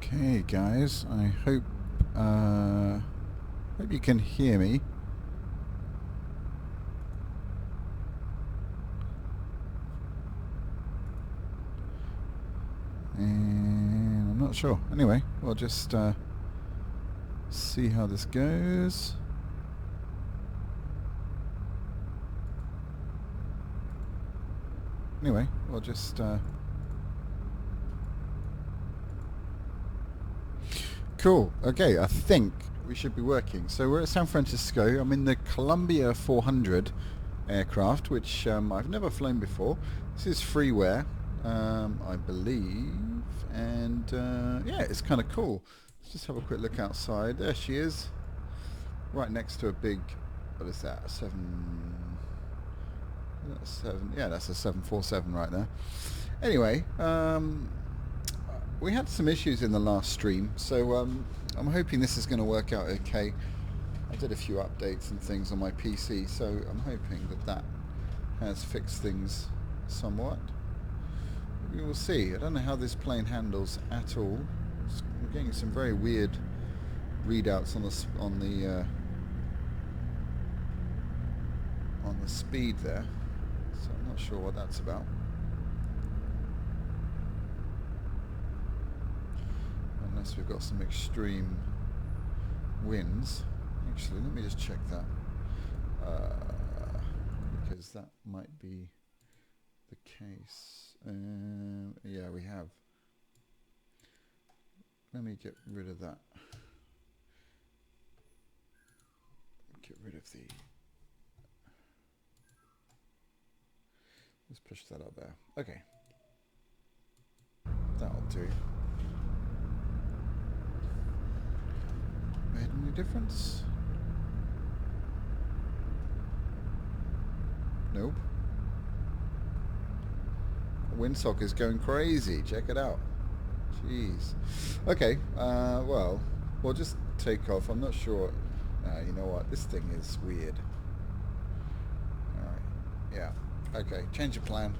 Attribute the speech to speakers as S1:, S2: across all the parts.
S1: Okay, guys, I hope you can hear me. And I'm not sure. Anyway, we'll just see how this goes. Anyway, we'll just cool. Okay, I think we should be working. So we're at San Francisco. I'm in the Columbia 400 aircraft, which I've never flown before. This is freeware, I believe, and yeah, it's kind of cool. Let's just have a quick look outside. There she is, right next to a big, what is that, yeah, that's a 747 right there. Anyway, we had some issues in the last stream, so I'm hoping this is going to work out okay. I did a few updates and things on my PC, so I'm hoping that that has fixed things somewhat. We will see. I don't know how this plane handles at all. I'm getting some very weird readouts on the speed there, so I'm not sure what that's about. Unless we've got some extreme winds. Actually, let me just check that, because that might be the case. Yeah, we have. Let me get rid of that. Get rid of the... Let's push that up there. Okay. That'll do. Made any difference? Nope. Windsock is going crazy. Check it out. Jeez. Okay. Well, we'll just take off. I'm not sure. You know what? This thing is weird. Alright. Yeah. Okay. Change of plan.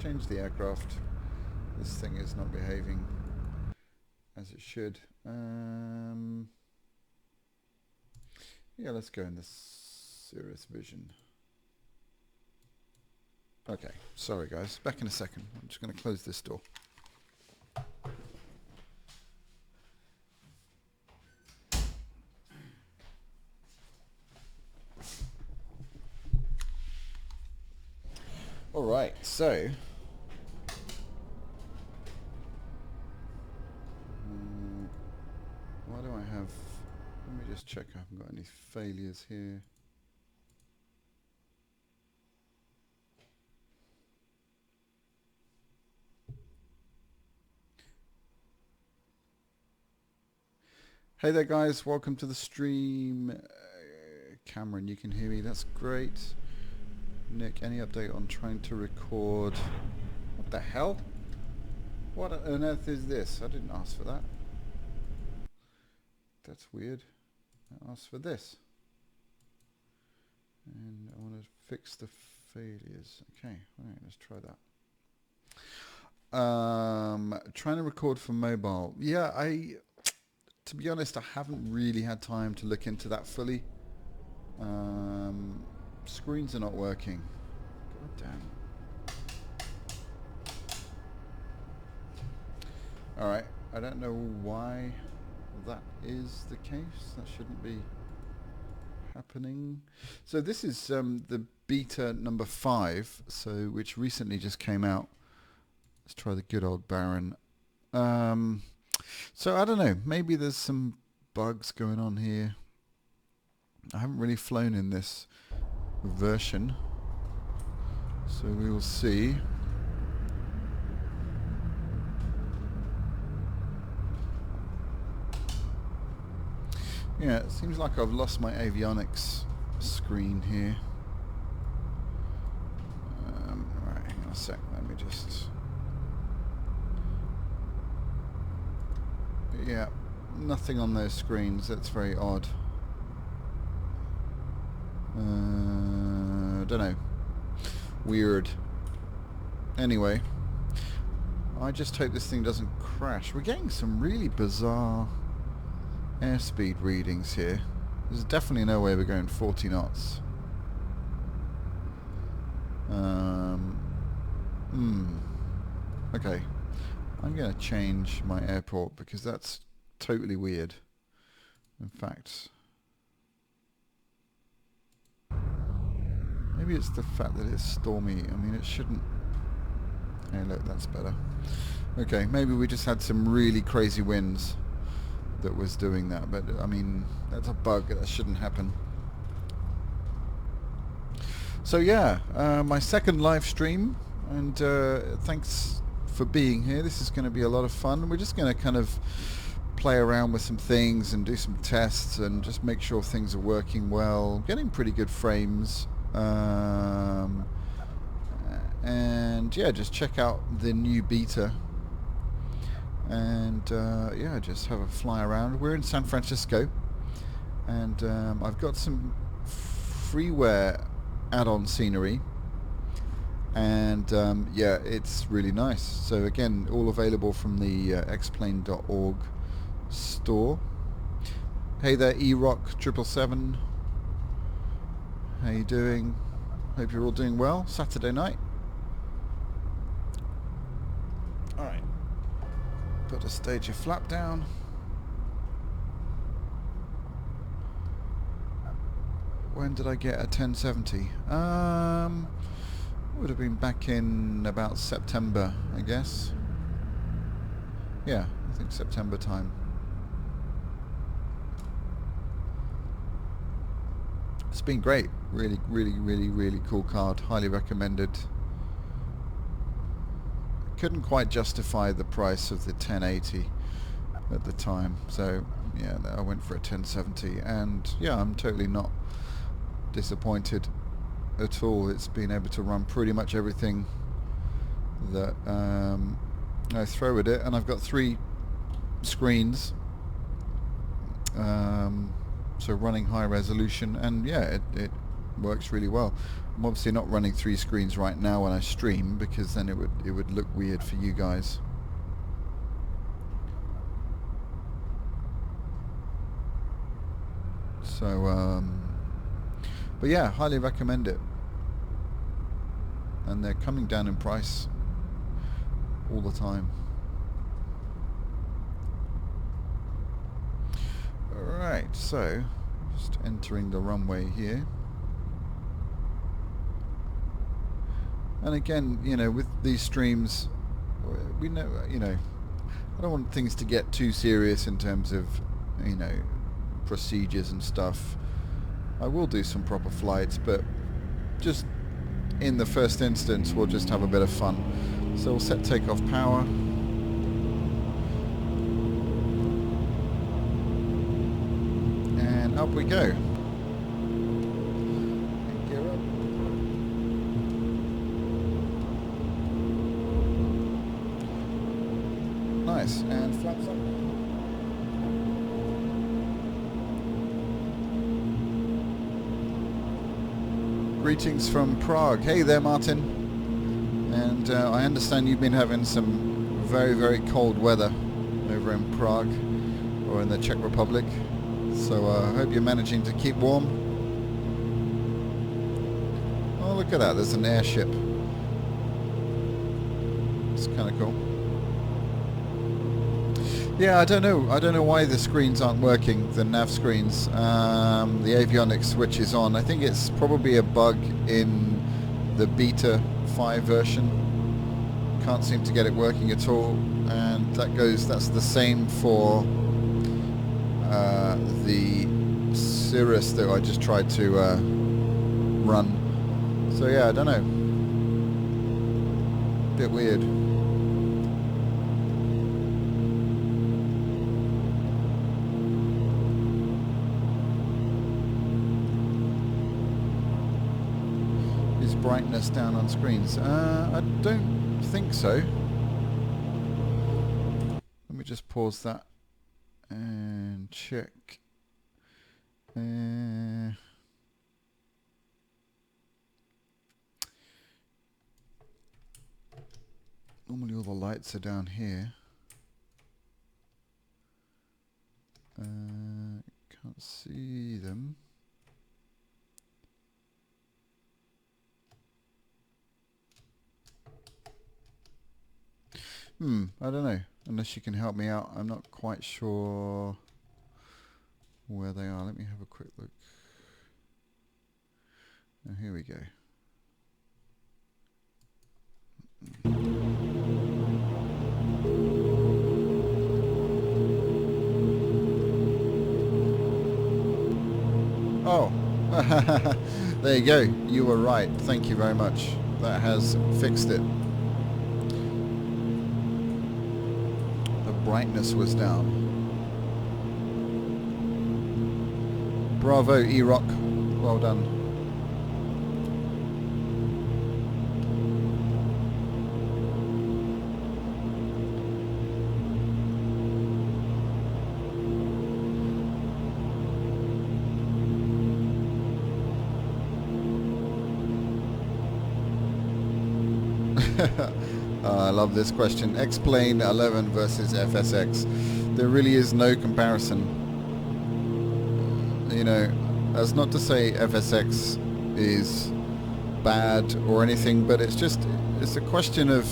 S1: Change the aircraft. This thing is not behaving as it should. Yeah, let's go in this Cirrus Vision. Okay, sorry guys, back in a second. I'm just going to close this door. Alright, so why do I have... Let me just check I haven't got any failures here. Hey there guys, welcome to the stream. Cameron, you can hear me, that's great. Nick, any update on trying to record... What the hell? What on earth is this? I didn't ask for that. That's weird. I asked for this. And I want to fix the failures. Okay, alright, let's try that. Trying to record from mobile. Yeah, to be honest, I haven't really had time to look into that fully. Screens are not working. God damn. Alright, I don't know why that is the case. That shouldn't be happening. So this is the beta number 5, so which recently just came out. Let's try the good old Baron. So I don't know, maybe there's some bugs going on here. I haven't really flown in this version, so we will see. Yeah, it seems like I've lost my avionics screen here. Right, hang on a sec, let me just... Yeah, nothing on those screens, that's very odd. Don't know. Weird. Anyway, I just hope this thing doesn't crash. We're getting some really bizarre airspeed readings here. There's definitely no way we're going 40 knots. Okay. I'm going to change my airport because that's totally weird. In fact, maybe it's the fact that it's stormy. I mean, it shouldn't... Hey, look, that's better. Okay, maybe we just had some really crazy winds that was doing that, but I mean, that's a bug. That shouldn't happen. So yeah, my second live stream, and thanks for being here. This is going to be a lot of fun. We're just going to kind of play around with some things and do some tests and just make sure things are working well. Getting pretty good frames. And yeah, just check out the new beta. And yeah, just have a fly around. We're in San Francisco. And I've got some freeware add-on scenery. And yeah, it's really nice. So again, all available from the xplane.org store. Hey there, eRock777. How you doing? Hope you're all doing well. Saturday night. Alright. Put a stage of flap down. When did I get a 1070? Would have been back in about September, I guess. Yeah, I think September time. It's been great. Really cool card. Highly recommended. Couldn't quite justify the price of the 1080 at the time, so yeah, I went for a 1070, and yeah, I'm totally not disappointed at all. It's been able to run pretty much everything that I throw at it, and I've got 3 screens, so running high resolution, and yeah, it works really well. I'm obviously not running 3 screens right now when I stream, because then it would look weird for you guys. So but yeah, highly recommend it. And they're coming down in price all the time. Alright, so just entering the runway here. And again, you know, with these streams, we know, you know, I don't want things to get too serious in terms of, you know, procedures and stuff. I will do some proper flights, but just in the first instance, we'll just have a bit of fun. So we'll set takeoff power. And up we go. Gear up. Nice, and flaps up. Greetings from Prague. Hey there, Martin. And I understand you've been having some very cold weather over in Prague, or in the Czech Republic. So I hope you're managing to keep warm. Oh, look at that. There's an airship. It's kind of cool. Yeah, I don't know why the screens aren't working, the nav screens. The avionics switch is on. I think it's probably a bug in the beta 5 version. Can't seem to get it working at all, and that's the same for the Cirrus that I just tried to run. So yeah, I don't know. Bit weird. Brightness down on screens? I don't think so. Let me just pause that and check. Normally all the lights are down here. Can't see them. I don't know. Unless you can help me out. I'm not quite sure where they are. Let me have a quick look. Oh, here we go. Oh, there you go. You were right. Thank you very much. That has fixed it. The brightness was down. Bravo, E-Rock. Well done. I love this question. X-Plane 11 versus FSX. There really is no comparison. You know, that's not to say FSX is bad or anything, but it's a question of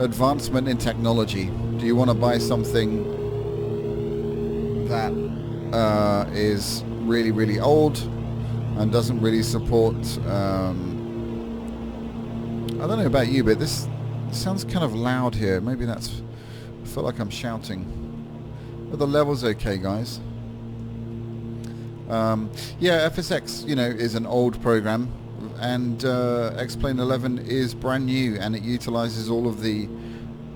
S1: advancement in technology. Do you want to buy something that is really, really old and doesn't really support I don't know about you, but this sounds kind of loud here. Maybe that's... I feel like I'm shouting. But the level's okay, guys. Yeah, FSX, you know, is an old program. And X-Plane 11 is brand new. And it utilizes all of the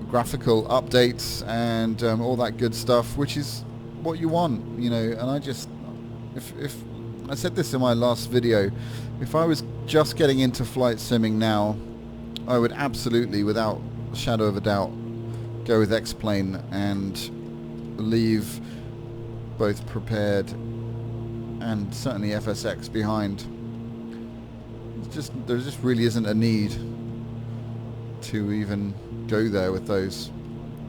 S1: graphical updates and all that good stuff, which is what you want, you know. And I just... If I said this in my last video, if I was just getting into flight simming now, I would absolutely, without a shadow of a doubt, go with X-Plane and leave both Prepared and certainly FSX behind. There just really isn't a need to even go there with those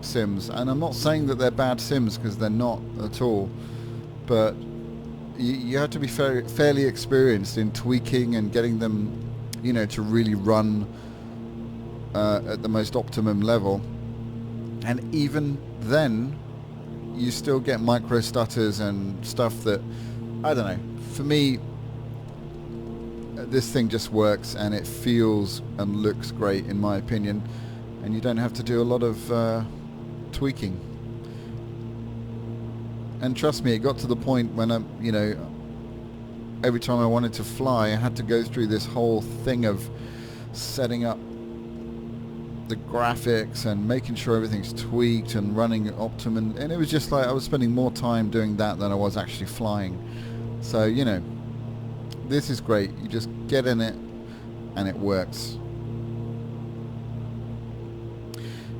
S1: sims. And I'm not saying that they're bad sims, because they're not at all. But you have to be fairly experienced in tweaking and getting them, you know, to really run at the most optimum level. And even then you still get micro stutters and stuff that, I don't know, for me this thing just works and it feels and looks great in my opinion, and you don't have to do a lot of tweaking. And trust me, it got to the point when you know, every time I wanted to fly I had to go through this whole thing of setting up the graphics and making sure everything's tweaked and running optimum, and it was just like I was spending more time doing that than I was actually flying. So, you know, this is great. You just get in it and it works.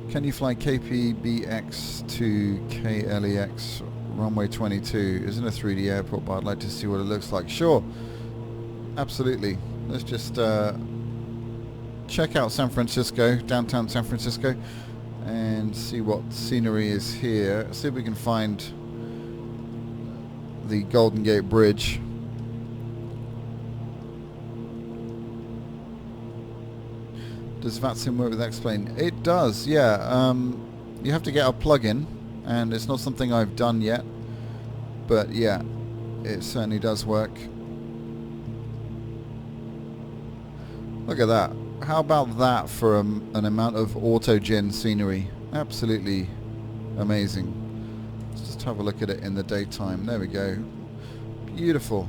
S1: Can you fly KPBX to KLEX runway 22? Isn't a 3D airport, but I'd like to see what it looks like. Sure, absolutely. Let's just check out San Francisco, downtown San Francisco, and see what scenery is here. See if we can find the Golden Gate Bridge. Does VATSIM work with X-Plane? It does, yeah. You have to get a plug-in, and it's not something I've done yet, but yeah, it certainly does work. Look at that. How about that for an amount of auto-gen scenery? Absolutely amazing. Let's just have a look at it in the daytime. There we go. Beautiful.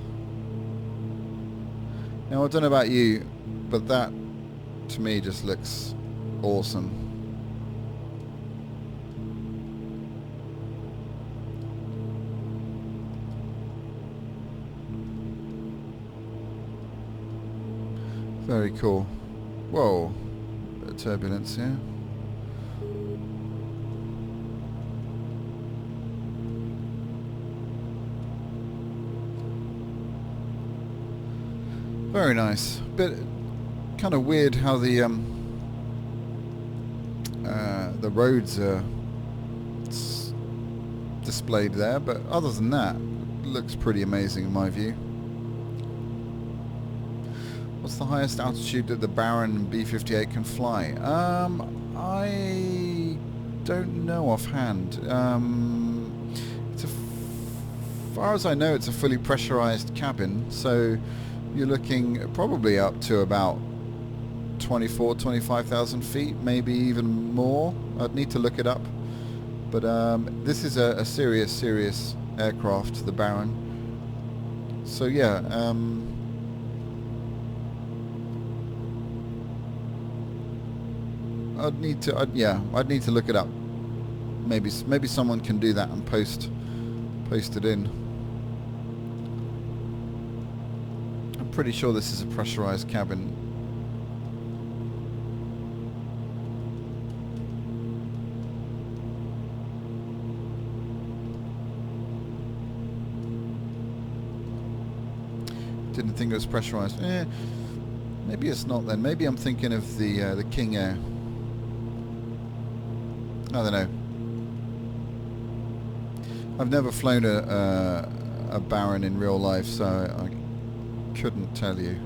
S1: Now, I don't know about you, but that to me just looks awesome. Very cool. Whoa, bit of turbulence here. Very nice. Bit kind of weird how the the roads are displayed there, but other than that, it looks pretty amazing in my view. What's the highest altitude that the Baron B-58 can fly? I don't know offhand. As far as I know, it's a fully pressurized cabin, so you're looking probably up to about 25,000 feet, maybe even more. I'd need to look it up. But this is a serious aircraft, the Baron. So yeah, I'd need to look it up. Maybe someone can do that and post it in. I'm pretty sure this is a pressurized cabin. Didn't think it was pressurized. Maybe it's not then. Maybe I'm thinking of the King Air. I don't know. I've never flown a Baron in real life, so I couldn't tell you.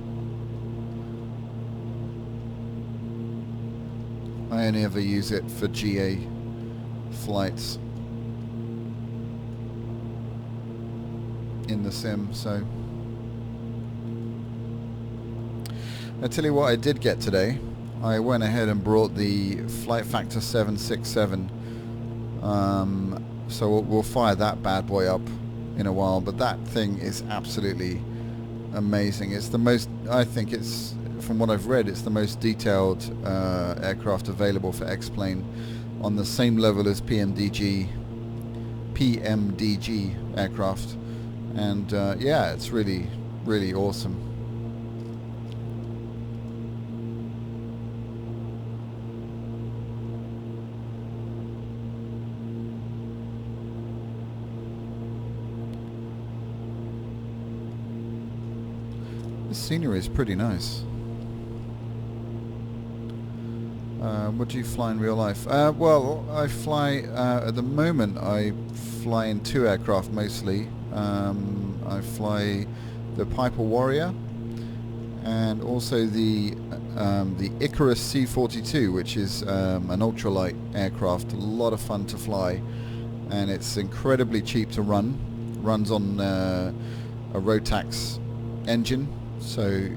S1: I only ever use it for GA flights in the sim, so. I'll tell you what I did get today. I went ahead and brought the Flight Factor 767. So we'll fire that bad boy up in a while, but that thing is absolutely amazing. It's the most, I think it's, from what I've read, it's the most detailed aircraft available for X-Plane, on the same level as PMDG aircraft. And yeah, it's really awesome. The scenery is pretty nice. What do you fly in real life? Well, I fly, at the moment I fly in two aircraft mostly. I fly the Piper Warrior and also the Icarus C-42, which is an ultralight aircraft, a lot of fun to fly, and it's incredibly cheap to run. Runs on a Rotax engine, so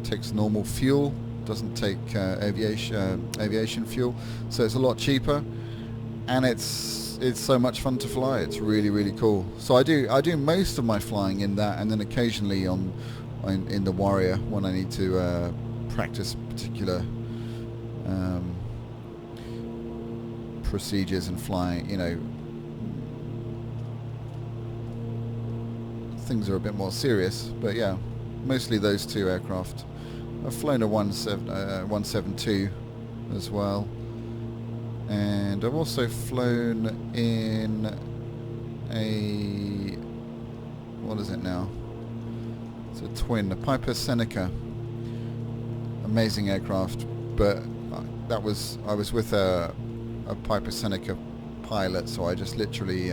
S1: takes normal fuel, doesn't take aviation fuel, so it's a lot cheaper, and it's so much fun to fly. It's really cool. So I do most of my flying in that, and then occasionally in the Warrior when I need to practice particular procedures and flying, you know, things are a bit more serious. But yeah, mostly those two aircraft. I've flown a 172 as well, and I've also flown in a, what is it now? It's a twin, a Piper Seneca. Amazing aircraft, but I was with a Piper Seneca pilot, so I just literally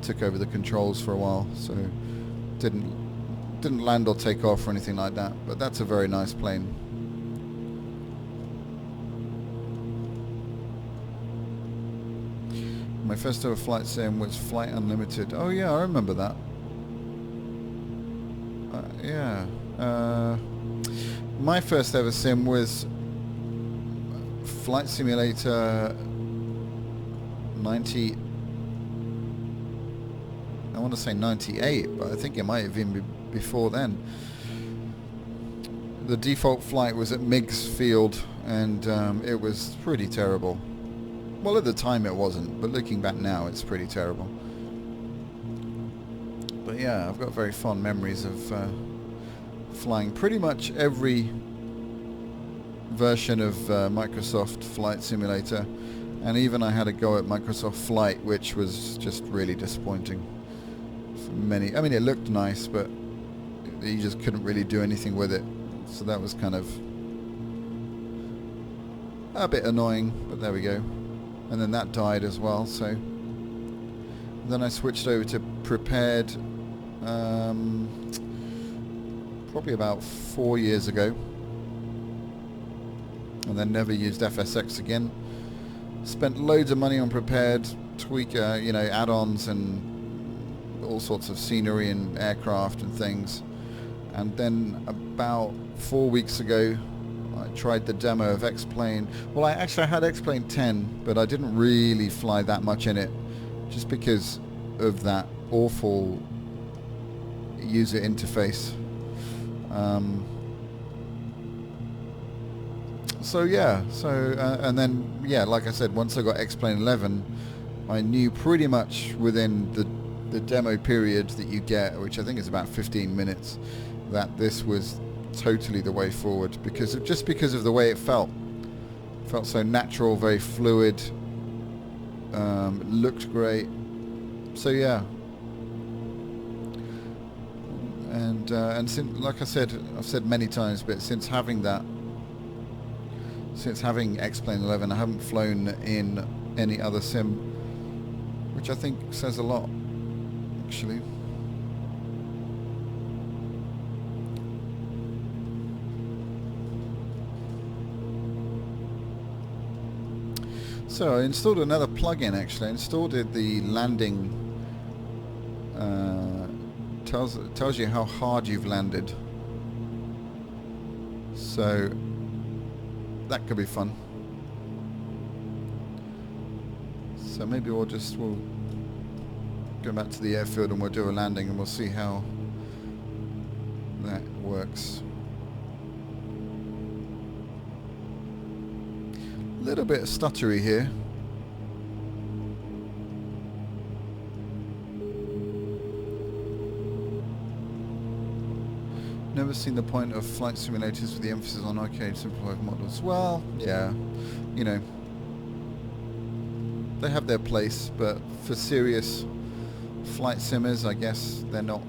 S1: took over the controls for a while, so didn't land or take off or anything like that, but that's a very nice plane. My first ever flight sim was Flight Unlimited. Oh yeah, I remember that. Yeah. My first ever sim was Flight Simulator 90. I want to say 98, but I think it might have even been before then. The default flight was at Meigs Field, and it was pretty terrible. Well, at the time it wasn't, but looking back now it's pretty terrible. But yeah, I've got very fond memories of flying pretty much every version of Microsoft Flight Simulator, and even I had a go at Microsoft Flight, which was just really disappointing. I mean, it looked nice, but you just couldn't really do anything with it, so that was kind of a bit annoying, but there we go. and then that died as well. So then I switched over to prepared probably about 4 years ago, and then never used FSX again. Spent loads of money on prepared, tweaker, you know, add-ons and all sorts of scenery and aircraft and things. And then about 4 weeks ago, I tried the demo of X-Plane. Well, I had X-Plane 10, but I didn't really fly that much in it, just because of that awful user interface. So yeah, and then yeah, like I said, once I got X-Plane 11, I knew pretty much within the demo period that you get, which I think is about 15 minutes, that this was totally the way forward, because of the way it felt so natural, very fluid, looked great. So yeah, and since, like I said, I've said many times, but since having X-Plane 11, I haven't flown in any other sim, which I think says a lot, actually. So I installed another plugin, actually. I installed the landing, tells you how hard you've landed. So that could be fun. So maybe we'll go back to the airfield and we'll do a landing and we'll see how that works. A little bit stuttery here. Never seen the point of flight simulators with the emphasis on arcade simplified models. Well, yeah, you know, they have their place, but for serious flight simmers, I guess they're not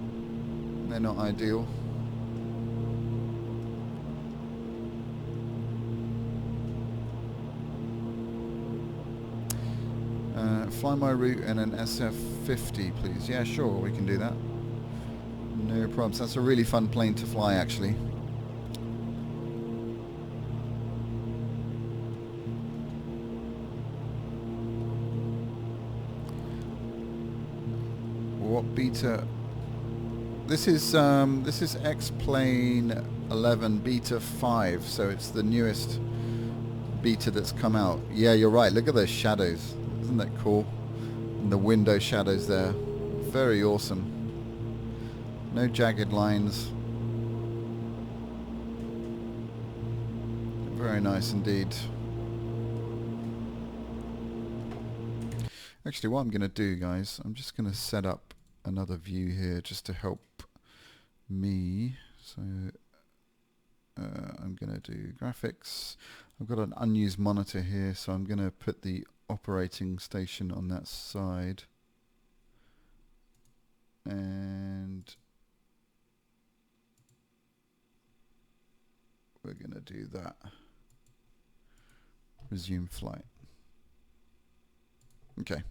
S1: ideal. Fly my route in an SF-50, please. Yeah, sure, we can do that. No problems. That's a really fun plane to fly, actually. What beta? This is X-Plane 11 Beta 5, so it's the newest beta that's come out. Yeah, you're right. Look at those shadows. Isn't that cool? And the window shadows there. Very awesome. No jagged lines. Very nice indeed. Actually, what I'm going to do, guys, I'm just going to set up another view here just to help me. So I'm going to do graphics. I've got an unused monitor here, so I'm going to put the operating station on that side. And we're going to do that. Resume flight. Okay.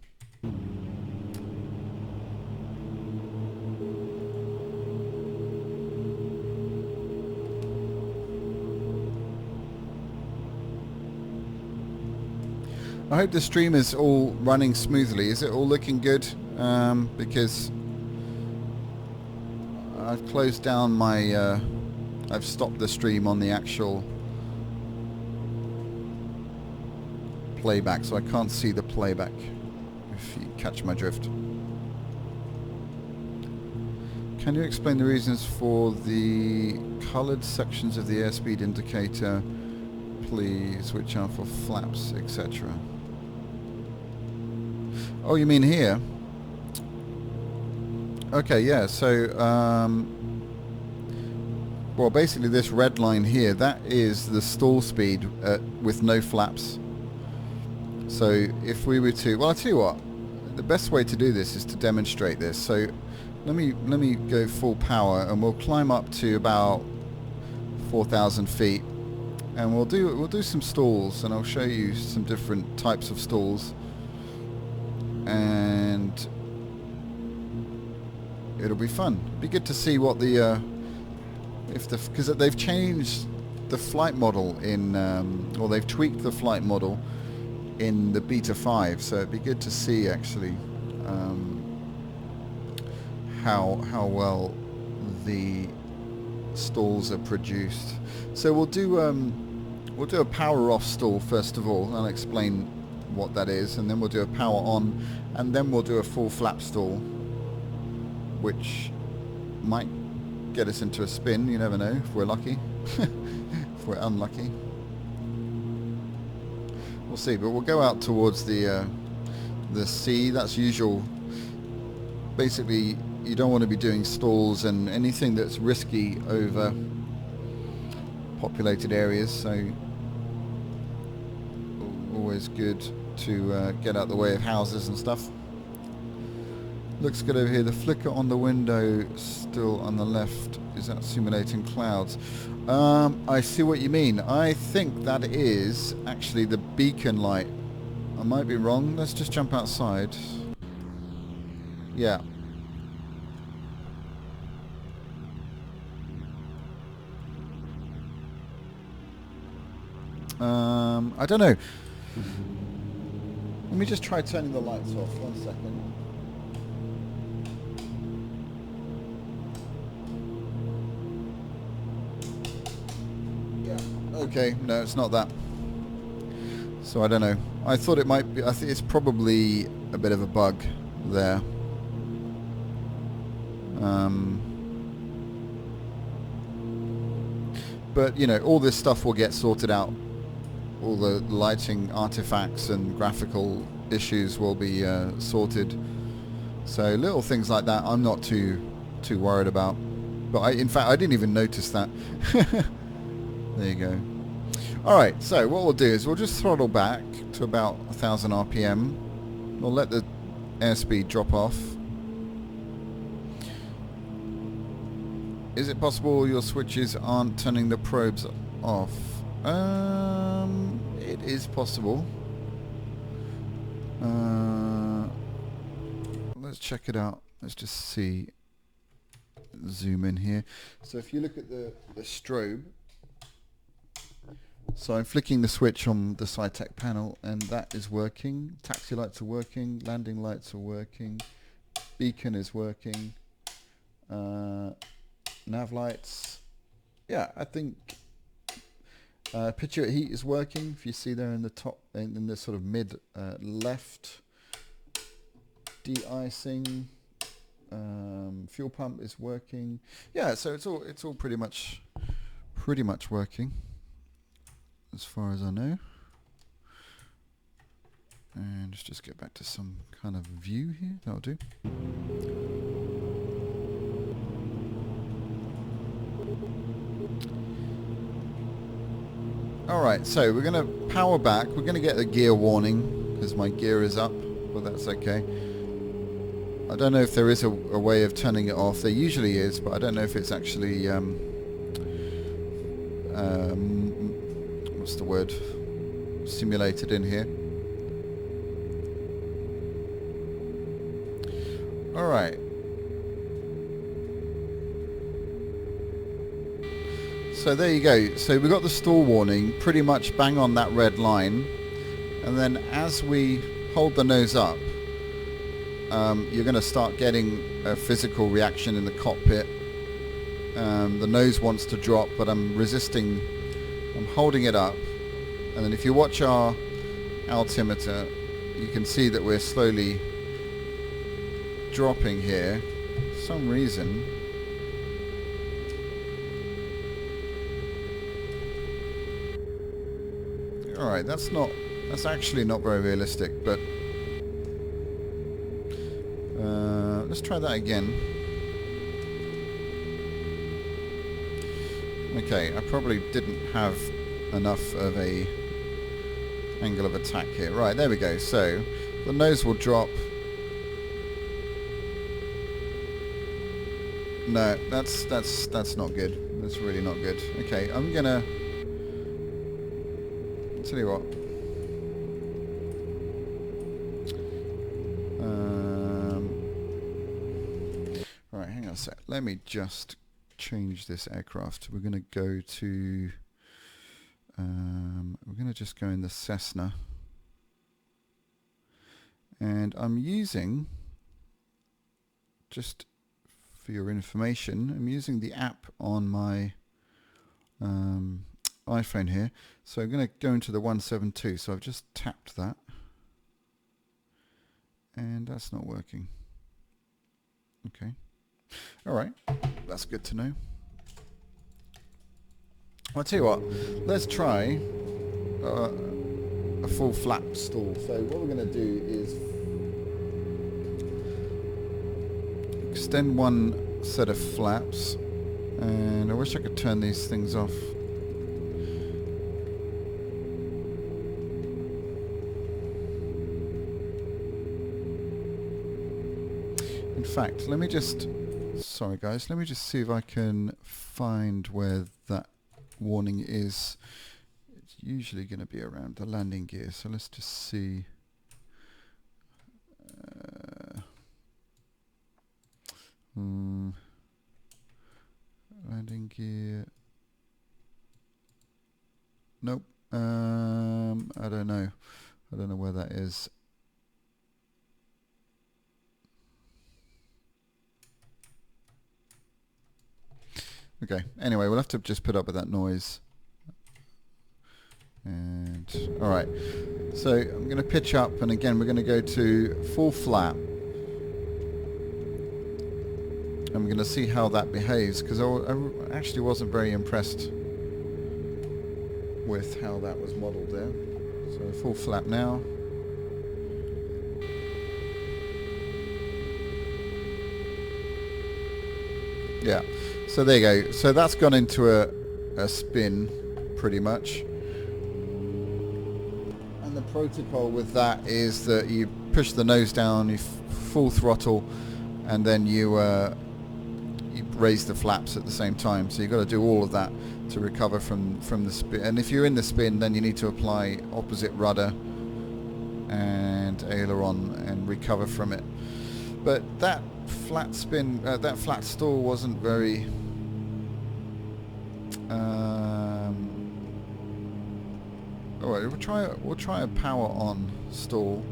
S1: I hope the stream is all running smoothly. Is it all looking good? Because I've closed down my... I've stopped the stream on the actual playback, so I can't see the playback, if you catch my drift. Can you explain the reasons for the coloured sections of the airspeed indicator, please, which are for flaps, etc.? Oh, you mean here? Okay, yeah, so well, basically this red line here, that is the stall speed with no flaps. So if we were to, well, I'll tell you what, the best way to do this is to demonstrate this. So let me go full power and we'll climb up to about 4,000 feet, and we'll do some stalls, and I'll show you some different types of stalls, and it'll be fun. Be good to see what the because they've changed the flight model in or they've tweaked the flight model in the beta 5, so it'd be good to see actually how well the stalls are produced. So we'll do a power off stall first of all. I'll explain what that is, and then we'll do a power on, and then we'll do a full flap stall, which might get us into a spin. You never know, if we're lucky. If we're unlucky, we'll see. But we'll go out towards the sea. That's usual. Basically, you don't want to be doing stalls and anything that's risky over populated areas, so always good to get out the way of houses and stuff. Looks good over here. The flicker on the window still on the left, is that simulating clouds? I see what you mean. I think that is actually the beacon light. I might be wrong. Let's just jump outside. Yeah. I don't know. Let me just try turning the lights off. 1 second. Yeah. Okay. No, it's not that. So I don't know. I thought it might be. I think it's probably a bit of a bug there. But you know, all this stuff will get sorted out. All the lighting artifacts and graphical issues will be sorted. So little things like that I'm not too worried about. But in fact I didn't even notice that. There you go. Alright, so what we'll do is we'll just throttle back to about 1000 RPM. We'll let the airspeed drop off. Is it possible your switches aren't turning the probes off? It is possible. Let's check it out. Let's just see. Zoom in here. So if you look at the strobe, so I'm flicking the switch on the SciTech panel, and that is working. Taxi lights are working. Landing lights are working. Beacon is working. Nav lights. Yeah, I think picture heat is working. If you see there in the top, in the sort of mid left, de-icing, fuel pump is working. Yeah, so it's all pretty much working as far as I know. And let's just get back to some kind of view here. That'll do. Alright, so we're going to power back. We're going to get a gear warning because my gear is up, but that's okay. I don't know if there is a way of turning it off. There usually is, but I don't know if it's actually what's the word? Simulated in here. Alright. So there you go. So we got the stall warning pretty much bang on that red line, and then as we hold the nose up, you're going to start getting a physical reaction in the cockpit. The nose wants to drop, but I'm resisting. I'm holding it up, and then if you watch our altimeter, you can see that we're slowly dropping here for some reason. Alright, that's actually not very realistic, but let's try that again. Okay, I probably didn't have enough of a angle of attack here. Right, there we go. So the nose will drop. No, that's not good. That's really not good. Okay, I'm gonna tell you what. Right, hang on a sec. Let me just change this aircraft. We're going to go to... we're going to just go in the Cessna. And I'm using, just for your information, I'm using the app on my iPhone here. So I'm going to go into the 172. So I've just tapped that. And that's not working. Okay. All right. That's good to know. I'll tell you what. Let's try a full flap stall. So what we're going to do is extend one set of flaps. And I wish I could turn these things off. In fact, let me just... Sorry guys, let me just see if I can find where that warning is. It's usually going to be around the landing gear, so let's just see. Landing gear. Nope. I don't know. I don't know where that is. Okay, anyway, we'll have to just put up with that noise. And, alright, so I'm going to pitch up, and again we're going to go to full flap. And we're going to see how that behaves, because I actually wasn't very impressed with how that was modelled there. So full flap now. Yeah, so there you go. So that's gone into a spin, pretty much. And the protocol with that is that you push the nose down, you full throttle, and then you raise the flaps at the same time. So you've got to do all of that to recover from the spin. And if you're in the spin, then you need to apply opposite rudder and aileron and recover from it. But that flat spin, that flat stall wasn't very alright, we'll try a power on stall.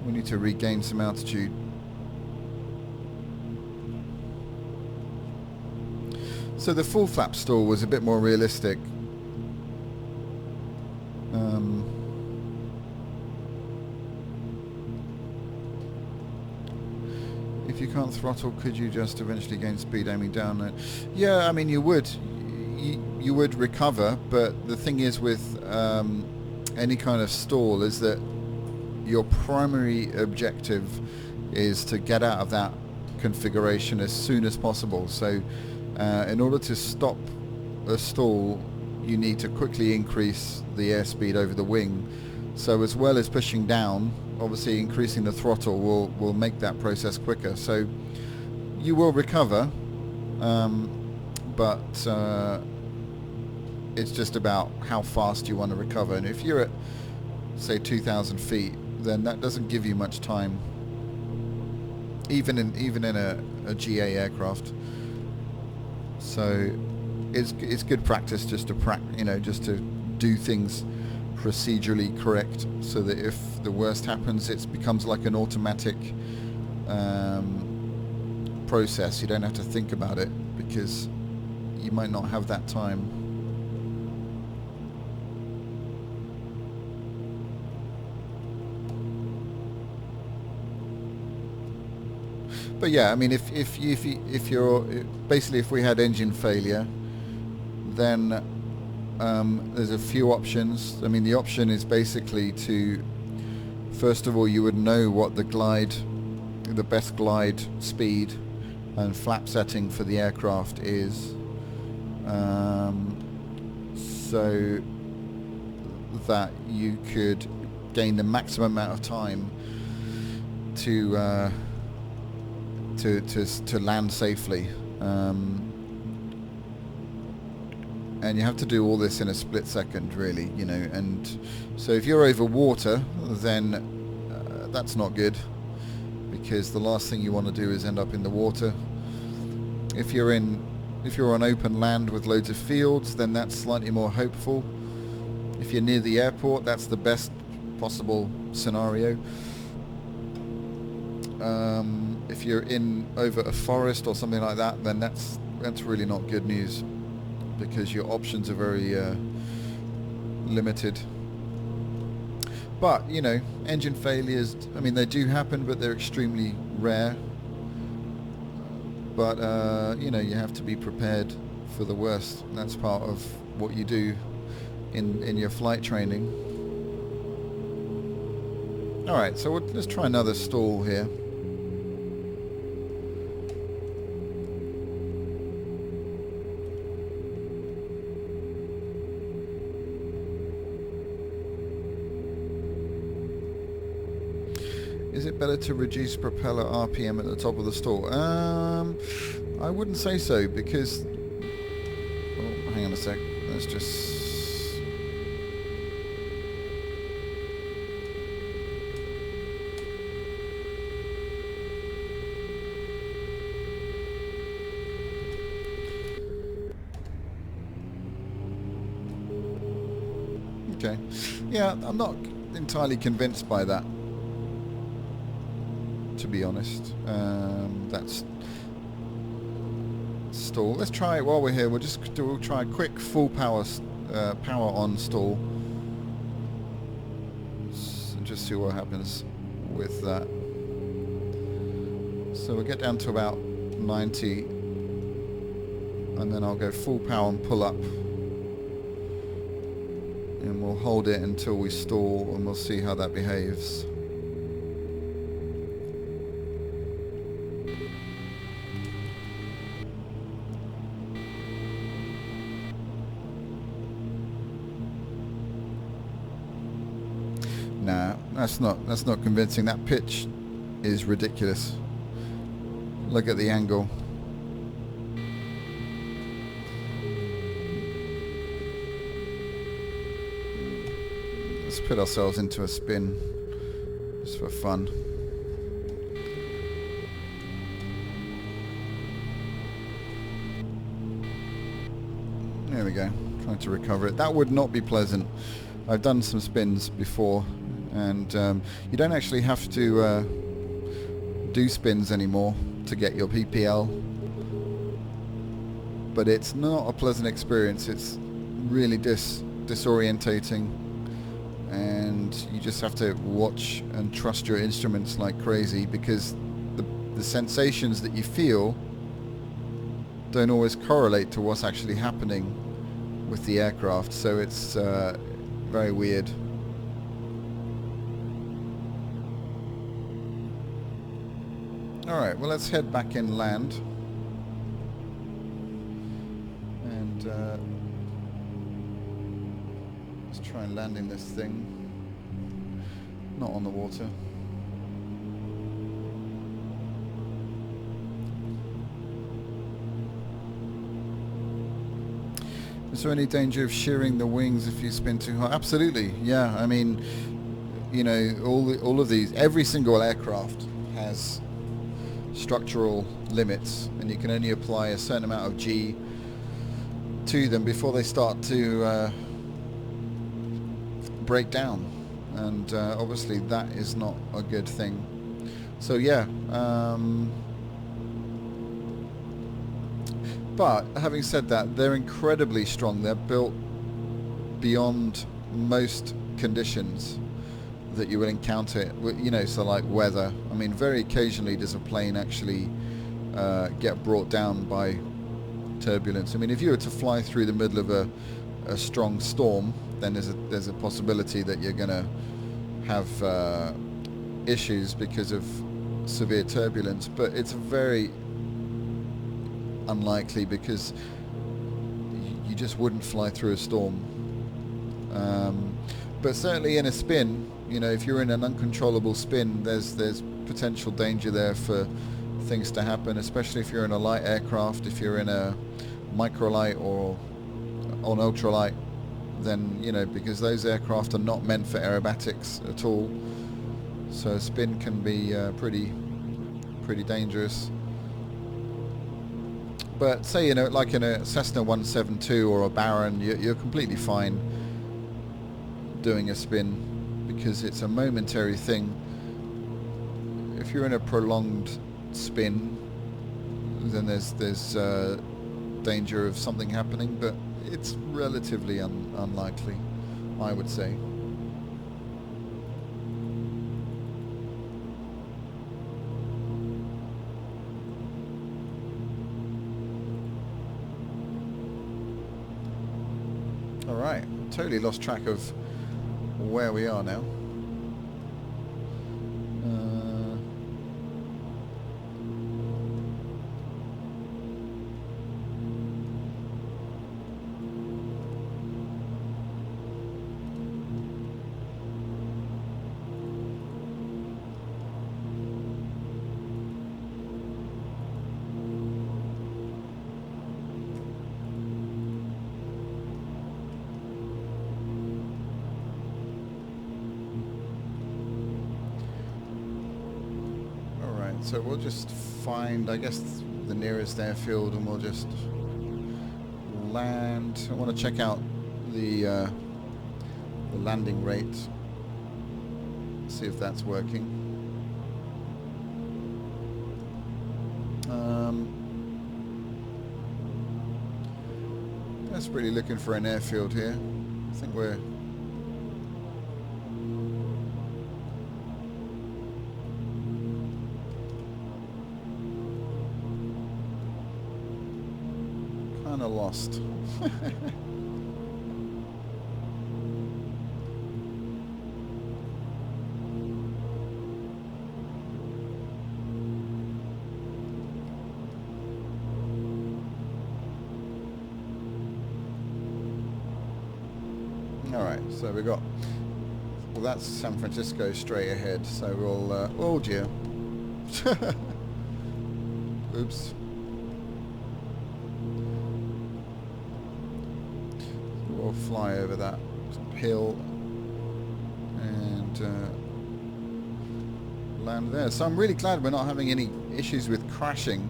S1: We need to regain some altitude. So the full flap stall was a bit more realistic. If you can't throttle, could you just eventually gain speed aiming down? Yeah, I mean you would. You would recover, but the thing is with any kind of stall is that your primary objective is to get out of that configuration as soon as possible. So in order to stop a stall, you need to quickly increase the airspeed over the wing. So as well as pushing down, obviously increasing the throttle will make that process quicker. So you will recover, but it's just about how fast you want to recover. And if you're at, say, 2,000 feet, then that doesn't give you much time, even in a GA aircraft. So it's good practice just to just to do things procedurally correct, so that if the worst happens, it becomes like an automatic process. You don't have to think about it, because you might not have that time. But yeah, I mean, if you're basically, if we had engine failure, then there's a few options. I mean, the option is basically to, first of all, you would know what the best glide speed and flap setting for the aircraft is, so that you could gain the maximum amount of time to land safely. and you have to do all this in a split second, really, you know. And so if you're over water, then that's not good, because the last thing you want to do is end up in the water. If you're on open land with loads of fields, then that's slightly more hopeful. If you're near the airport, that's the best possible scenario. If you're over a forest or something like that, then that's really not good news, because your options are very limited. But, you know, engine failures, I mean, they do happen, but they're extremely rare. But, you know, you have to be prepared for the worst. That's part of what you do in your flight training. Alright, so let's try another stall here. Is it better to reduce propeller RPM at the top of the stall? I wouldn't say so, because... Oh, hang on a sec. Let's just... Okay. Yeah, I'm not entirely convinced by that, to be honest. That's stall. Let's try it while we're here. We'll try a quick full power on stall, and just see what happens with that. So we'll get down to about 90, and then I'll go full power and pull up, and we'll hold it until we stall, and we'll see how that behaves. Nah, that's not convincing. That pitch is ridiculous. Look at the angle. Let's put ourselves into a spin just for fun. There we go. Trying to recover it. That would not be pleasant. I've done some spins before, and you don't actually have to do spins anymore to get your PPL, but it's not a pleasant experience. It's really disorientating, and you just have to watch and trust your instruments like crazy, because the sensations that you feel don't always correlate to what's actually happening with the aircraft, so it's very weird. Alright, well, let's head back inland, and let's try and landing this thing not on the water. Is there any danger of shearing the wings if you spin too high? Absolutely, yeah. I mean, you know, all of these, every single aircraft has structural limits, and you can only apply a certain amount of G to them before they start to break down, and obviously that is not a good thing. So yeah, but having said that, they're incredibly strong. They're built beyond most conditions that you will encounter, you know, so like weather. I mean, very occasionally does a plane actually get brought down by turbulence. I mean, if you were to fly through the middle of a strong storm, then there's a possibility that you're going to have issues because of severe turbulence, but it's very unlikely, because you just wouldn't fly through a storm. But certainly in a spin, you know, if you're in an uncontrollable spin, there's potential danger there for things to happen, especially if you're in a light aircraft. If you're in a microlight or on ultralight, then, you know, because those aircraft are not meant for aerobatics at all, so spin can be pretty dangerous. But say, you know, like in a Cessna 172 or a Baron, you're completely fine doing a spin because it's a momentary thing. If you're in a prolonged spin, then there's danger of something happening, but it's relatively unlikely, I would say. Alright, totally lost track of where we are now. So we'll just find, I guess, the nearest airfield, and we'll just land. I want to check out the landing rate, see if that's working. That's really looking for an airfield here. I think we're kind of lost. Alright, so we got, well, that's San Francisco straight ahead, so we'll, oh dear. Oops. We'll fly over that hill and land there. So I'm really glad we're not having any issues with crashing.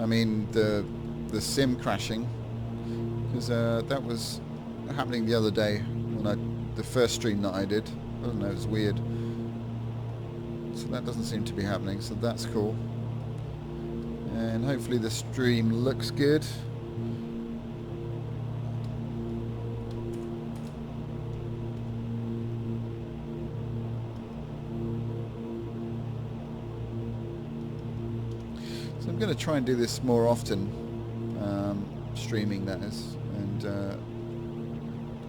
S1: I mean, the sim crashing, because that was happening the other day when the first stream that I did. I don't know, it was weird. So that doesn't seem to be happening, so that's cool. And hopefully the stream looks good. So I'm going to try and do this more often, streaming that is, and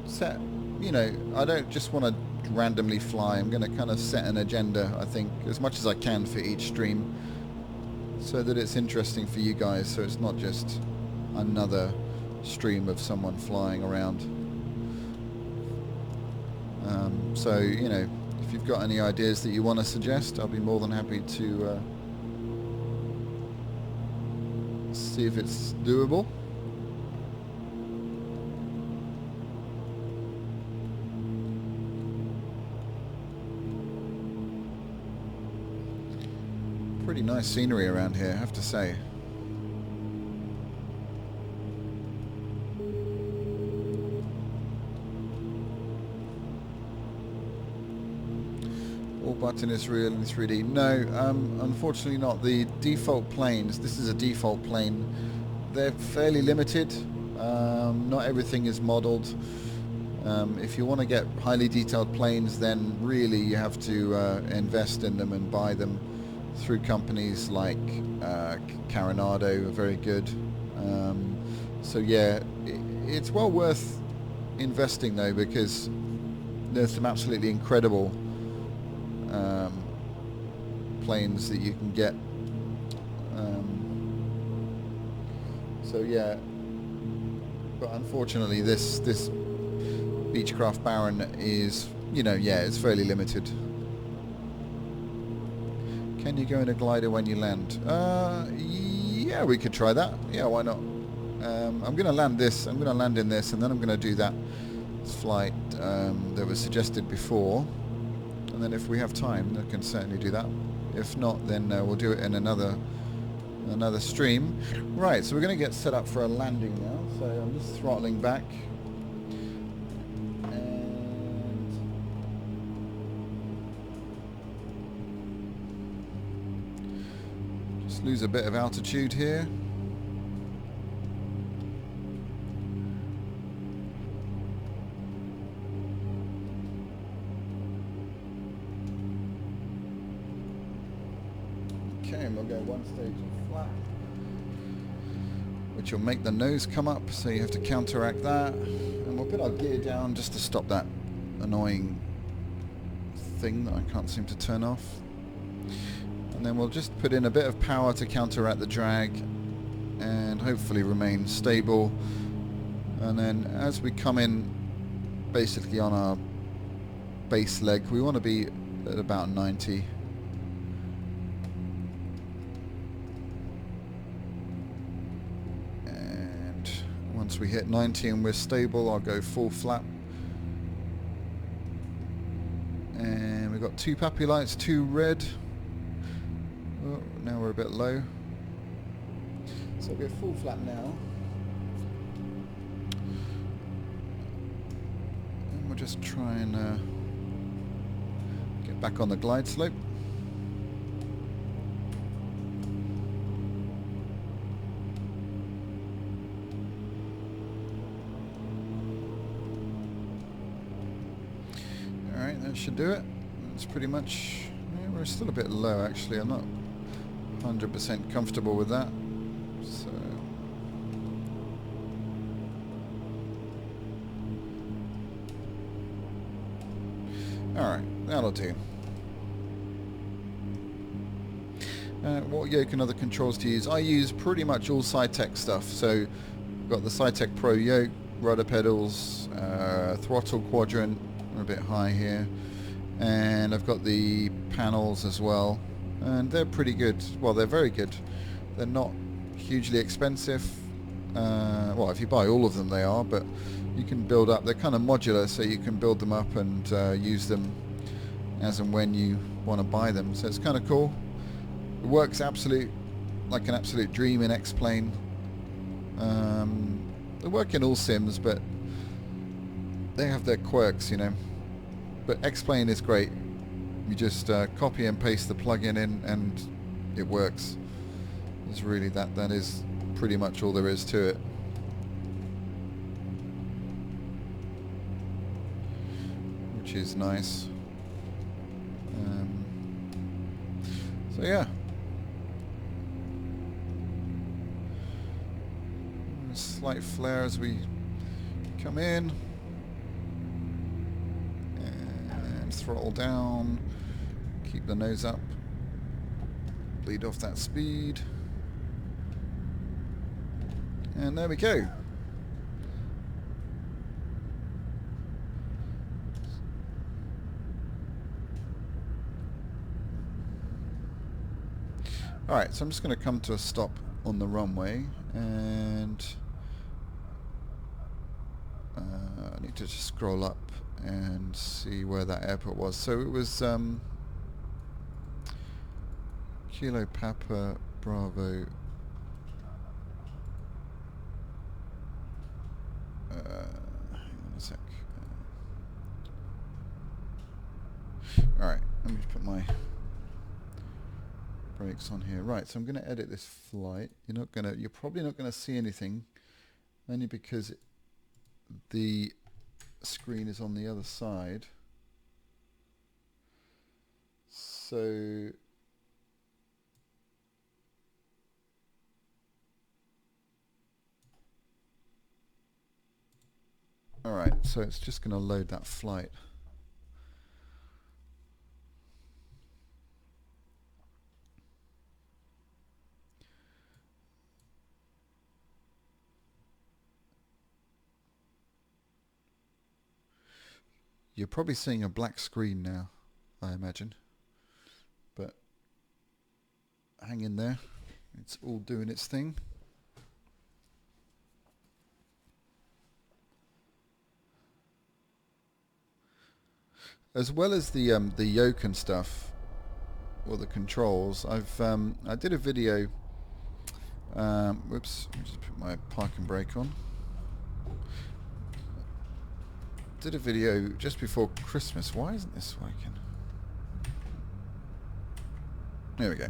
S1: set, you know, I don't just want to randomly fly. I'm going to kind of set an agenda, I think, as much as I can for each stream, so that it's interesting for you guys, so it's not just another stream of someone flying around. So, you know, if you've got any ideas that you want to suggest, I'll be more than happy to see if it's doable. Pretty nice scenery around here, I have to say. All button is real in 3D. No, unfortunately not. The default planes, this is a default plane, they're fairly limited. Not everything is modeled. If you want to get highly detailed planes, then really you have to invest in them and buy them through companies like Carenado, are very good. So yeah, it's well worth investing though, because there's some absolutely incredible planes that you can get. So yeah, but unfortunately this Beechcraft Baron is, you know, yeah, it's fairly limited. Can you go in a glider when you land? Yeah, we could try that. Yeah, why not? I'm going to land this. I'm going to land in this, and then I'm going to do that flight that was suggested before. And then if we have time, I can certainly do that. If not, then we'll do it in another stream. Right, so we're going to get set up for a landing now. So I'm just throttling back. And just lose a bit of altitude here. Okay, and we'll go one stage of flat, which will make the nose come up, so you have to counteract that. And we'll put our gear down just to stop that annoying thing that I can't seem to turn off. And then we'll just put in a bit of power to counteract the drag and hopefully remain stable. And then as we come in basically on our base leg, we want to be at about 90. Once we hit 90 and we're stable, I'll go full flap. And we've got 2 puppy lights, 2 red. Oh, now we're a bit low. So I'll go full flap now. And we'll just try and get back on the glide slope. That should do it. That's pretty much... Yeah, we're still a bit low actually. I'm not 100% comfortable with that. So... Alright, that'll do. What yoke and other controls to use? I use pretty much all Cytec stuff. So, I've got the Cytec Pro yoke, rudder pedals, throttle quadrant, a bit high here, and I've got the panels as well, and they're pretty good. Well, they're very good. They're not hugely expensive. Well, if you buy all of them they are, but you can build up. They're kind of modular, so you can build them up and use them as and when you want to buy them, so it's kind of cool. It works like an absolute dream in X-Plane. They work in all sims, but they have their quirks, you know. But X-Plane is great. You just copy and paste the plugin in and it works. It's really that is pretty much all there is to it. Which is nice. So yeah. A slight flare as we come in. Throttle down, keep the nose up, bleed off that speed, and there we go. Alright, so I'm just going to come to a stop on the runway, and I need to just scroll up and see where that airport was. So it was Kilo Papa Bravo hang on a sec. Alright, let me just put my brakes on here. Right, so I'm going to edit this flight. You're probably not going to see anything, only because the screen is on the other side. So alright, so it's just going to load that flight. You're probably seeing a black screen now, I imagine. But hang in there. It's all doing its thing. As well as the yoke and stuff, or the controls, I did a video. Whoops! Let me just put my parking brake on. Did a video just before Christmas. Why isn't this working? There we go.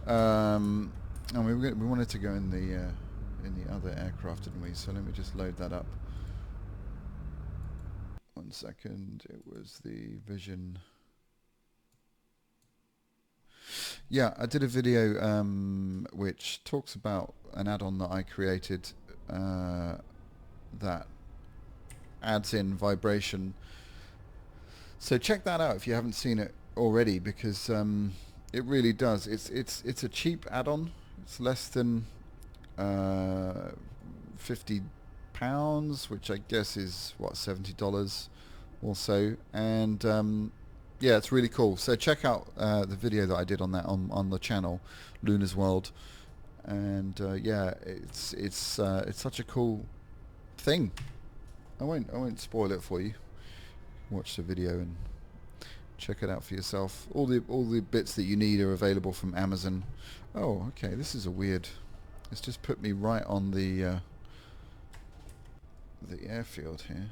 S1: And we wanted to go in the other aircraft, didn't we? So let me just load that up. 1 second. It was the Vision. Yeah, I did a video which talks about an add-on that I created that adds in vibration. So check that out if you haven't seen it already, because it really does. It's a cheap add-on. It's less than £50, which I guess is what, $70 or so, and yeah, it's really cool. So check out the video that I did on that on the channel, Luna's World, and yeah, it's such a cool thing. I won't spoil it for you. Watch the video and check it out for yourself. All the bits that you need are available from Amazon. Oh, okay. This is a weird. It's just put me right on the airfield here,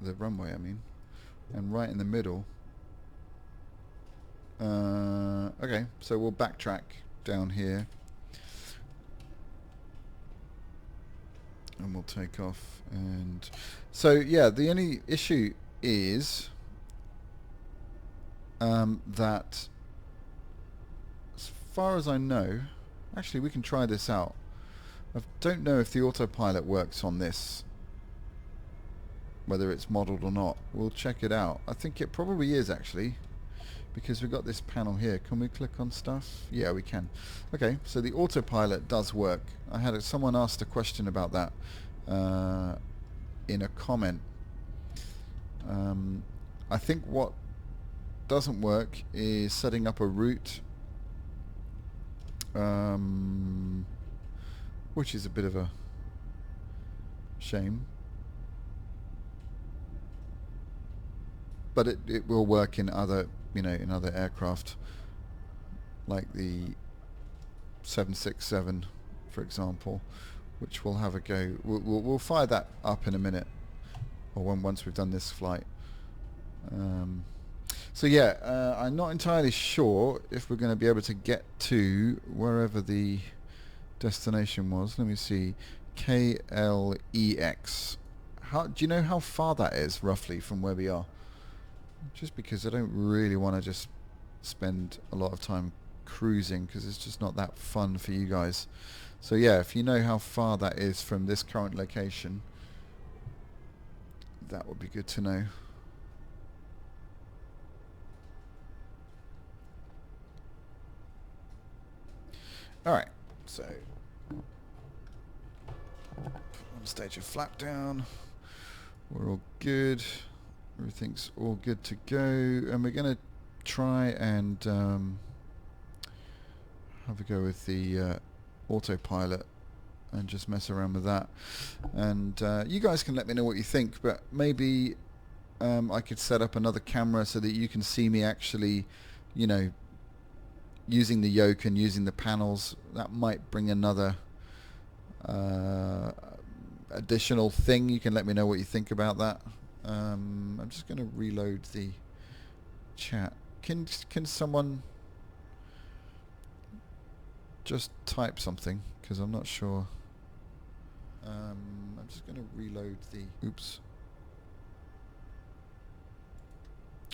S1: the runway, I mean, and right in the middle. Okay, so we'll backtrack down here and we'll take off. And so yeah, the only issue is that, as far as I know, actually we can try this out. I don't know if the autopilot works on this, whether it's modeled or not. We'll check it out. I think it probably is, actually, because we've got this panel here. Can we click on stuff? Yeah, we can. Okay, so the autopilot does work. I had someone asked a question about that in a comment. I think what doesn't work is setting up a route, which is a bit of a shame. But it will work in other, in other aircraft, like the 767, for example, which we'll have a go. We'll fire that up in a minute, or once we've done this flight. So yeah, I'm not entirely sure if we're going to be able to get to wherever the destination was. Let me see, KLEX. Do you know how far that is roughly from where we are? Just because I don't really want to just spend a lot of time cruising, because it's just not that fun for you guys. So yeah, if you know how far that is from this current location, that would be good to know. Alright, so on stage of flap down, we're all good. Everything's all good to go, and we're going to try and have a go with the autopilot and just mess around with that. And you guys can let me know what you think, but maybe I could set up another camera so that you can see me actually, using the yoke and using the panels. That might bring another additional thing. You can let me know what you think about that. I'm just going to reload the chat. Can someone just type something, because I'm not sure. I'm just going to reload the... Oops.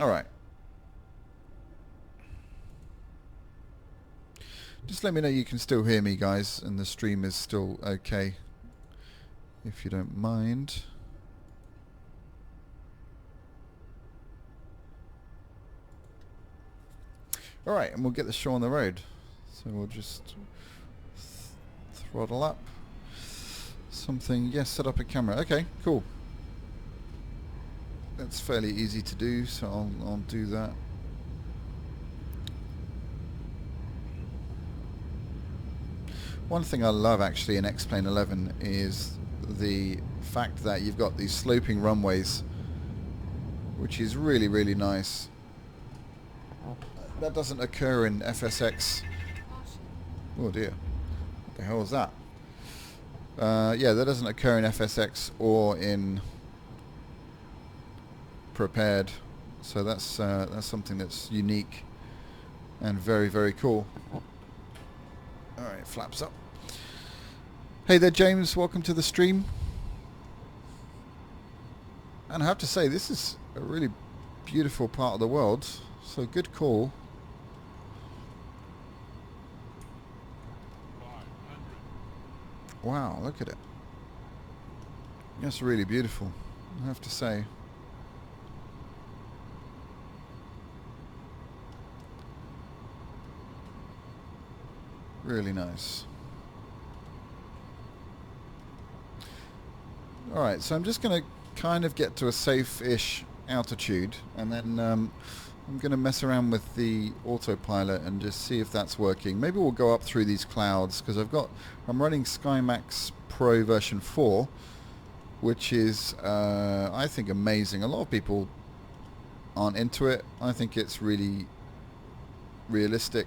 S1: Alright. Just let me know you can still hear me, guys, and the stream is still okay, if you don't mind. Alright, and we'll get the show on the road. So we'll just throttle up. Something, yes, set up a camera. Okay, cool. That's fairly easy to do, so I'll do that. One thing I love actually in X-Plane 11 is the fact that you've got these sloping runways which is really, really nice. That doesn't occur in FSX. Oh dear. What the hell is that? Yeah, that doesn't occur in FSX or in Prepared. So that's something that's unique and very, very cool. Alright, flaps up. Hey there, James. Welcome to the stream. And I have to say, this is a really beautiful part of the world. So good call. Wow, look at it. That's really beautiful, I have to say. Really nice. Alright, so I'm just going to kind of get to a safe-ish altitude, and then I'm going to mess around with the autopilot and just see if that's working. Maybe we'll go up through these clouds, because I'm running SkyMax Pro version 4, which is, I think, amazing. A lot of people aren't into it. I think it's really realistic,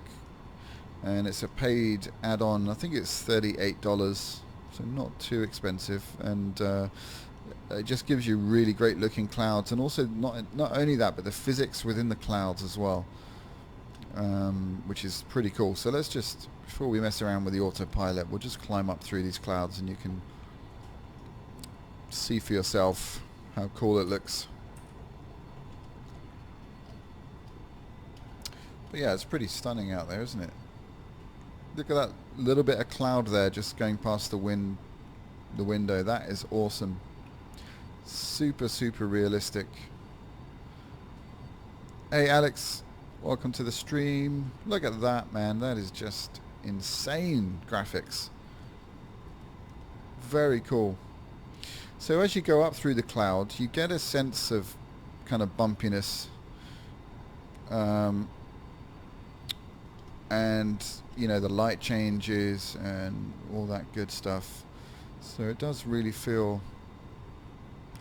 S1: and it's a paid add-on. I think it's $38, so not too expensive, and it just gives you really great looking clouds, and also not only that, but the physics within the clouds as well, which is pretty cool. So let's just, before we mess around with the autopilot, we'll just climb up through these clouds and you can see for yourself how cool it looks. But yeah, it's pretty stunning out there, isn't it? Look at that little bit of cloud there just going past the window. That is awesome. Super, super realistic. Hey Alex, welcome to the stream. Look at that, man. That is just insane graphics. Very cool. So as you go up through the cloud, you get a sense of kind of bumpiness, and you know, the light changes and all that good stuff. So it does really feel,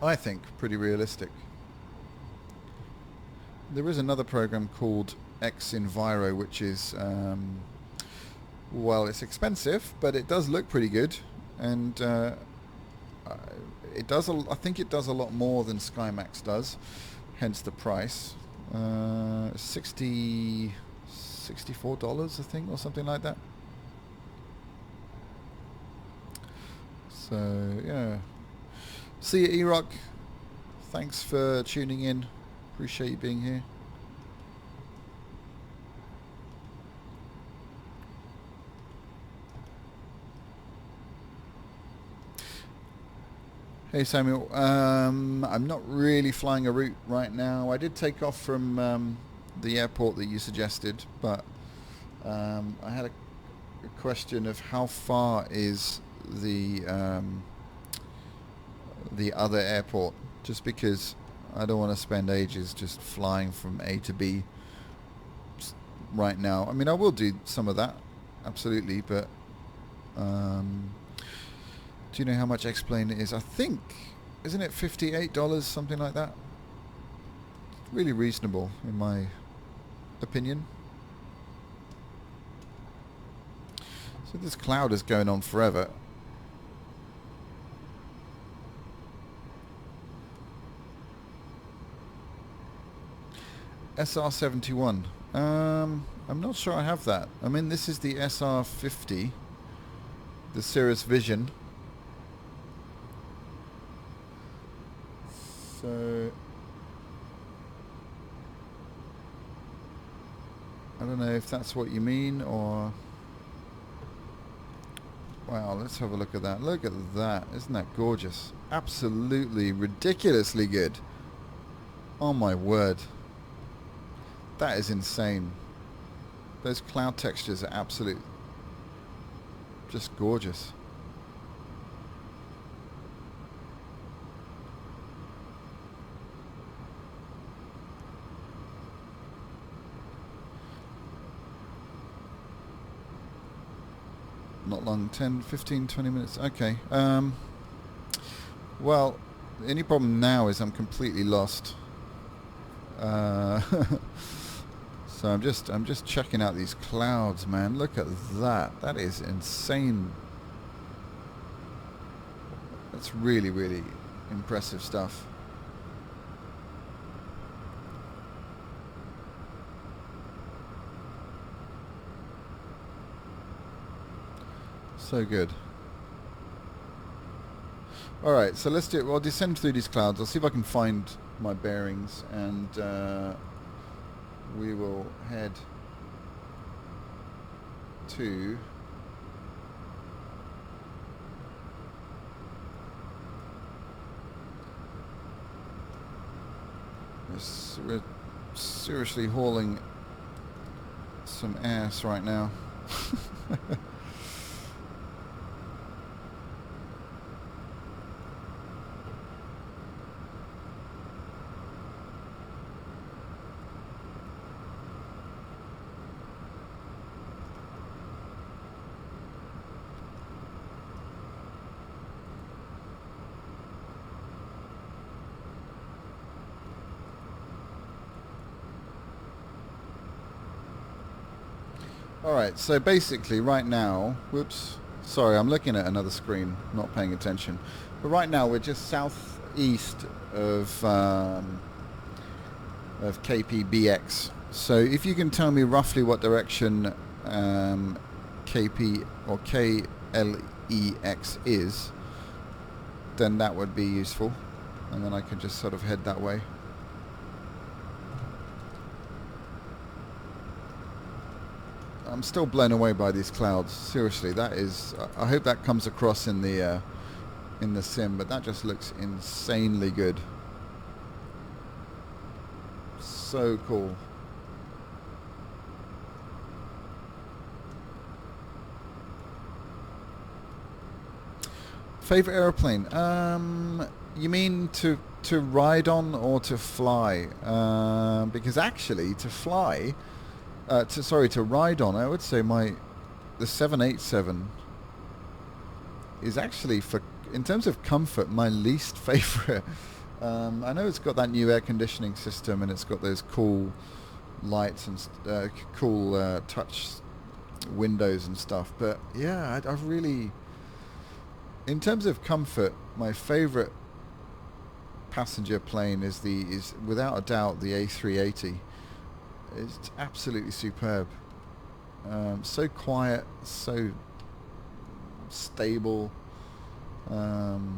S1: I think, pretty realistic. There is another program called X-Enviro, which is, well, it's expensive, but it does look pretty good, and it does. I think it does a lot more than SkyMax does, hence the price. $64, I think, or something like that. So yeah. See you, E-Rock. Thanks for tuning in. Appreciate you being here. Hey Samuel, I'm not really flying a route right now. I did take off from the airport that you suggested, but I had a question of how far is the other airport, just because I don't want to spend ages just flying from A to B right now. I mean, I will do some of that, absolutely, but do you know how much X-Plane it is? I think, isn't it $58, something like that? Really reasonable, in my opinion. So this cloud is going on forever. SR71. I'm not sure I have that. I mean, this is the SR50, the Cirrus Vision. So I don't know if that's what you mean, or... Wow, let's have a look at that. Look at that. Isn't that gorgeous? Absolutely ridiculously good. Oh my word. That is insane. Those cloud textures are absolute, just gorgeous. Not long, 10, 15, 20 minutes. Okay. Well, the only problem now is I'm completely lost. Uh, so I'm just checking out these clouds, man. Look at that. That is insane. That's really, really impressive stuff. So good. Alright, so let's do it. Well, I'll descend through these clouds. I'll see if I can find my bearings, and we will head to we're seriously hauling some ass right now. Alright, so basically right now, whoops, sorry, I'm looking at another screen, not paying attention. But right now we're just southeast of KPBX. So if you can tell me roughly what direction KP or KLEX is, then that would be useful. And then I can just sort of head that way. I'm still blown away by these clouds. Seriously, that is. I hope that comes across in the sim, but that just looks insanely good. So cool. Favorite airplane? You mean to ride on or to fly? Because actually, to fly. To ride on, I would say the 787 is actually, in terms of comfort, my least favorite. I know it's got that new air conditioning system, and it's got those cool lights and cool touch windows and stuff. But yeah, I've really, in terms of comfort, my favorite passenger plane is without a doubt the A380. It's absolutely superb. So quiet, so stable. I've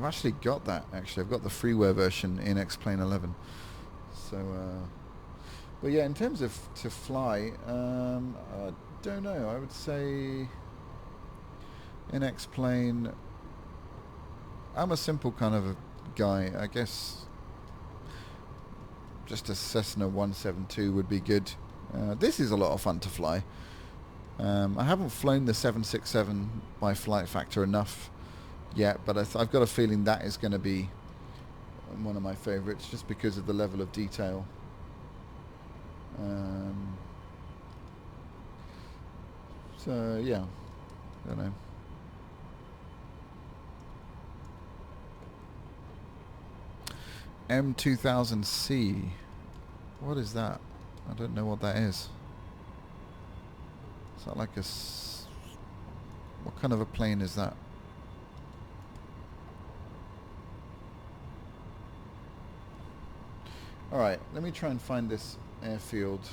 S1: actually got that. I've got the freeware version in X-Plane 11. So, but yeah, in terms of to fly, I don't know. I would say in X-Plane, I'm a simple kind of a guy. I guess just a Cessna 172 would be good. This is a lot of fun to fly. I haven't flown the 767 by flight factor enough yet, but I've got a feeling that is going to be one of my favourites, just because of the level of detail. So yeah, I don't know. M2000C. What is that? I don't know what that is. Is that like what kind of a plane is that? Alright, let me try and find this airfield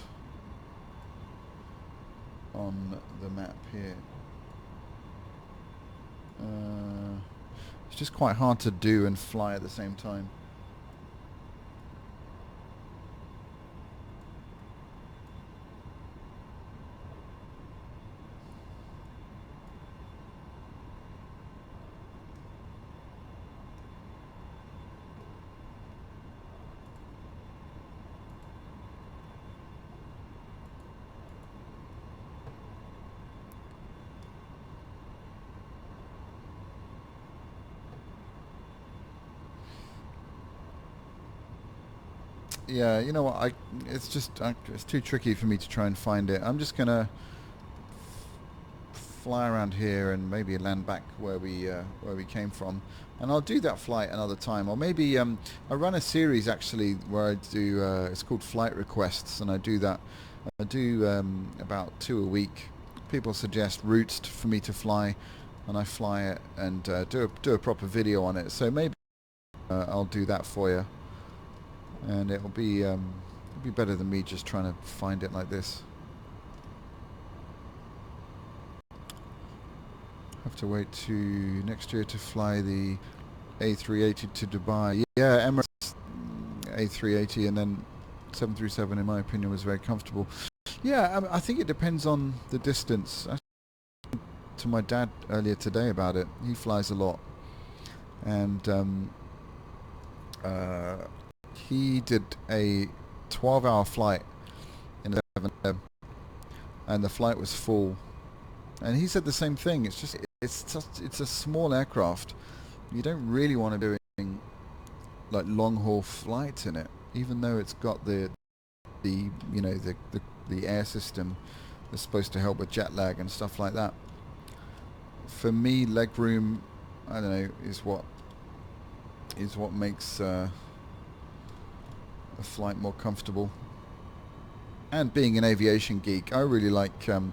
S1: on the map here. It's just quite hard to do and fly at the same time. Yeah, you know what? It's too tricky for me to try and find it. I'm just gonna fly around here and maybe land back where we came from, and I'll do that flight another time. Or maybe I run a series actually where I do it's called flight requests, and I do that. I do about 2 a week. People suggest routes for me to fly, and I fly it and do a proper video on it. So maybe I'll do that for you, and it'll be better than me just trying to find it like this. Have to wait to next year to fly the A380 to Dubai. Yeah, Emirates A380, and then 737 in my opinion was very comfortable. Yeah, I think it depends on the distance. I spoke to my dad earlier today about it. He flies a lot, and he did a 12-hour flight in a 7, and the flight was full. And he said the same thing. It's a small aircraft. You don't really want to do like long haul flights in it, even though it's got the air system that's supposed to help with jet lag and stuff like that. For me, legroom, I don't know, is what makes a flight more comfortable. And being an aviation geek, I really like on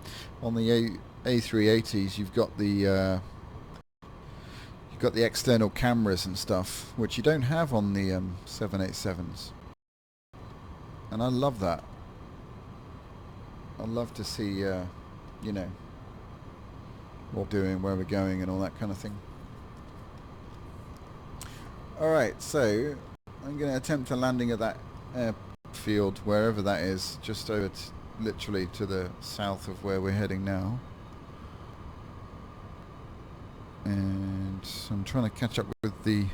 S1: the A380s you've got the external cameras and stuff, which you don't have on the 787s, and I love that. I love to see what we're doing, where we're going, and all that kind of thing. Alright, so I'm going to attempt a landing at that airfield, wherever that is, just over literally to the south of where we're heading now. And I'm trying to catch up with the